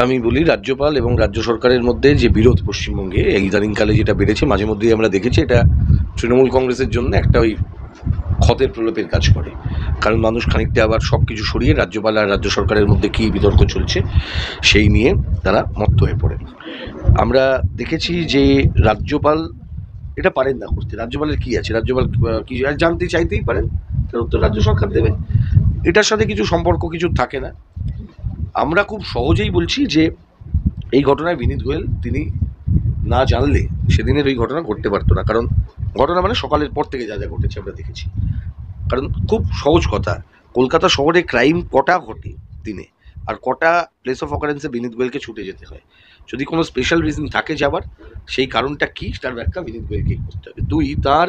আমি বলি রাজ্যপাল এবং রাজ্য সরকারের মধ্যে যে বিরোধ পশ্চিমবঙ্গে এই ইদানিংকালে যেটা বেড়েছে, মাঝে মধ্যেই আমরা দেখেছি এটা তৃণমূল কংগ্রেসের জন্য একটা ওই ক্ষতের প্রলেপের কাজ করে। কারণ মানুষ খানিকটা আবার সব কিছু সরিয়ে রাজ্যপাল আর রাজ্য সরকারের মধ্যে কী বিতর্ক চলছে সেই নিয়ে তারা মত্ত হয়ে পড়ে। আমরা দেখেছি যে রাজ্যপাল এটা পারেন না করতে। রাজ্যপালের কী আছে, রাজ্যপাল কি জানতে চাইতেই পারেন, তার উত্তর রাজ্য সরকার দেবে। এটার সাথে কিছু সম্পর্ক কিছু থাকে না। আমরা খুব সহজেই বলছি যে এই ঘটনায় বিনীত গোয়েল তিনি না জানলে সেদিনের ওই ঘটনা ঘটতে পারতো না। কারণ ঘটনা মানে সকালের পর থেকে যা যা ঘটেছে আমরা দেখেছি। কারণ খুব সহজ কথা, কলকাতা শহরে ক্রাইম কটা ঘটে দিনে, আর কটা প্লেস অফ অকারেন্সে বিনীত গোয়েলকে ছুটে যেতে হয়। যদি কোনো স্পেশাল রিজন থাকে যাবার, সেই কারণটা কী তার ব্যাখ্যা বিনীত গোয়েলকেই করতে হবে। দুই, তার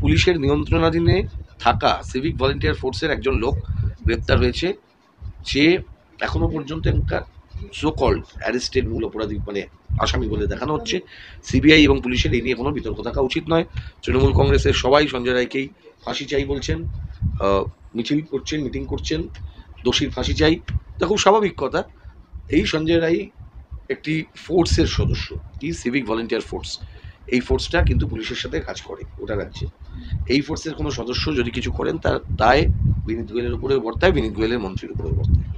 পুলিশের নিয়ন্ত্রণাধীনে থাকা সিভিক ভলেন্টিয়ার ফোর্সের একজন লোক গ্রেপ্তার হয়েছে, যে এখনো পর্যন্ত একটা সো কল্ড অ্যারেস্টেড মূল অপরাধী মানে আসামি বলে দেখানো হচ্ছে। সিবিআই এবং পুলিশের এই নিয়ে কোনো বিতর্ক থাকা উচিত নয়। তৃণমূল কংগ্রেসের সবাই সঞ্জয় রায়কেই ফাঁসি চাই বলছেন, মিছিল করছেন, মিটিং করছেন, দোষীর ফাঁসি চাই। তা খুব স্বাভাবিক কথা। এই সঞ্জয় রায় একটি ফোর্সের সদস্য, কি সিভিক ভলেন্টিয়ার ফোর্স, এই ফোর্সটা কিন্তু পুলিশের সাথে কাজ করে ওটা রাজ্যে। এই ফোর্সের কোনো সদস্য যদি কিছু করেন তার দায় বিনীত গোয়েলের উপরেও বর্তায়, বিনীত গোয়েলের মন্ত্রীর উপরেও বর্তায়।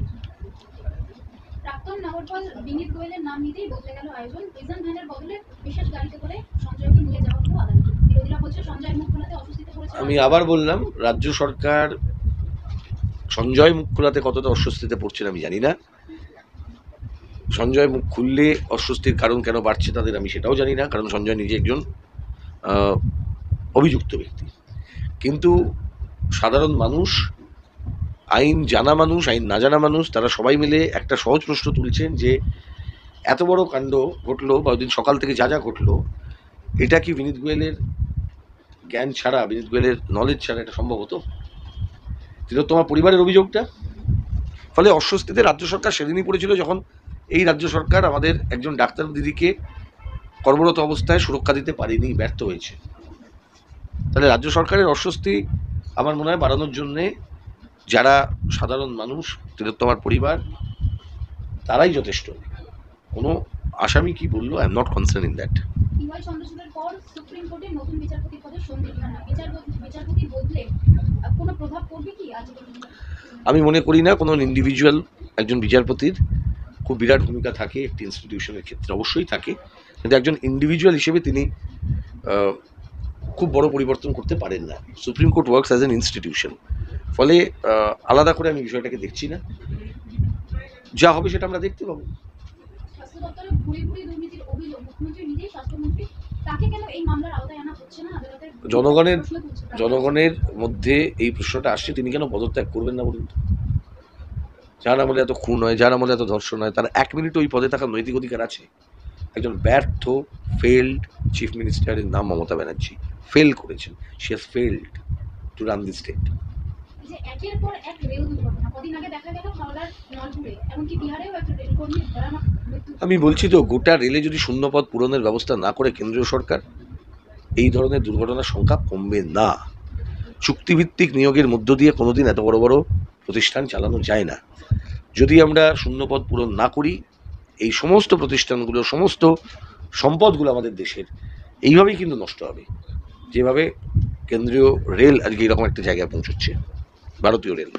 প্রাক্তন নগরপাল বিনীত গোয়েলের নাম নিতেই বদলে গেল আয়োজন। প্রিজন ভ্যানের বদলে বিশেষ গাড়িতে করে সঞ্জয়কে নিয়ে যাওয়া হলো আদালতে। বিরোধীরা বলছে সঞ্জয় মুখ খোলাতে অস্বস্তিতে পড়েছে। আমি আবার বললাম, রাজ্য সরকার সঞ্জয় মুখ খোলাতে কতটা অস্বস্তিতে পড়ছেন আমি জানি না। সঞ্জয় মুখ খুললে অস্বস্তির কারণ কেন বাড়ছে তাদের আমি সেটাও জানি না, কারণ সঞ্জয় নিজে একজন অভিযুক্ত ব্যক্তি। কিন্তু সাধারণ মানুষ, আইন জানা মানুষ, আইন না জানা মানুষ, তারা সবাই মিলে একটা সহজ প্রশ্ন তুলছেন যে এত বড় কাণ্ড ঘটলো বা ওই দিন সকাল থেকে যা যা ঘটলো, এটা কি বিনীত গোয়েলের জ্ঞান ছাড়া, বিনীত গোয়েলের নলেজ ছাড়া এটা সম্ভব হতো? তোমার পরিবারের অভিযোগটা, ফলে অস্বস্তিতে রাজ্য সরকার সেদিনই পড়েছিল যখন এই রাজ্য সরকার আমাদের একজন ডাক্তার দিদিকে কর্মরত অবস্থায় সুরক্ষা দিতে পারেনি, ব্যর্থ হয়েছে। তাহলে রাজ্য সরকারের অস্বস্তি আমার মনে হয় বাড়ানোর জন্যে যারা সাধারণ মানুষ, তিলোত্তমার পরিবার, তারাই যথেষ্ট। কোনো আসামি কি বললো, I am not concern in that. চন্দ্রচূড়ের পর সুপ্রিম কোর্টের নতুন বিচারপতি পদে সন্দীপ খান্না, বিচারপতি বদলে কোনো প্রভাব পড়বে কি? আমি মনে করি না কোনো ইন্ডিভিজুয়াল একজন বিচারপতির খুব বিরাট ভূমিকা থাকে একটি ইনস্টিটিউশনের ক্ষেত্রে, অবশ্যই থাকে, কিন্তু একজন ইন্ডিভিজুয়াল হিসেবে তিনি খুব বড় পরিবর্তন করতে পারেন না। Supreme court works as an institution, ফলে আলাদা করে আমি বিষয়টাকে দেখছি না। যা হবে সেটা আমরা দেখতে পাবো। জনগণের মধ্যে এই প্রশ্নটা আসছে, তিনি কেন পদত্যাগ করবেন না বলুন? যার আমলে এত খুন হয়, যার আমলে এত ধর্ষণ হয়, তার এক মিনিট ওই পদে থাকার নৈতিক অধিকার আছে? একজন ব্যর্থ ফেইল্ড চিফ মিনিস্টারের নাম মমতা ব্যানার্জি, ফেল করেছেন, she has field to run the state. আমি বলছি তো, গোটা রেলে যদি শূন্যপদ পূরণের ব্যবস্থা না করে কেন্দ্রীয় সরকার, এই ধরনের দুর্ঘটনার সংখ্যা কমবে না। চুক্তিভিত্তিক নিয়োগের মধ্য দিয়ে কোনোদিন এত বড় বড় প্রতিষ্ঠান চালানো যায় না। যদি আমরা শূন্যপদ পূরণ না করি, এই সমস্ত প্রতিষ্ঠানগুলো, সমস্ত সম্পদগুলো আমাদের দেশের এইভাবেই কিন্তু নষ্ট হবে, যেভাবে কেন্দ্রীয় রেল আজকে এরকম একটা জায়গায় পৌঁছচ্ছে, ভারতীয় রেল।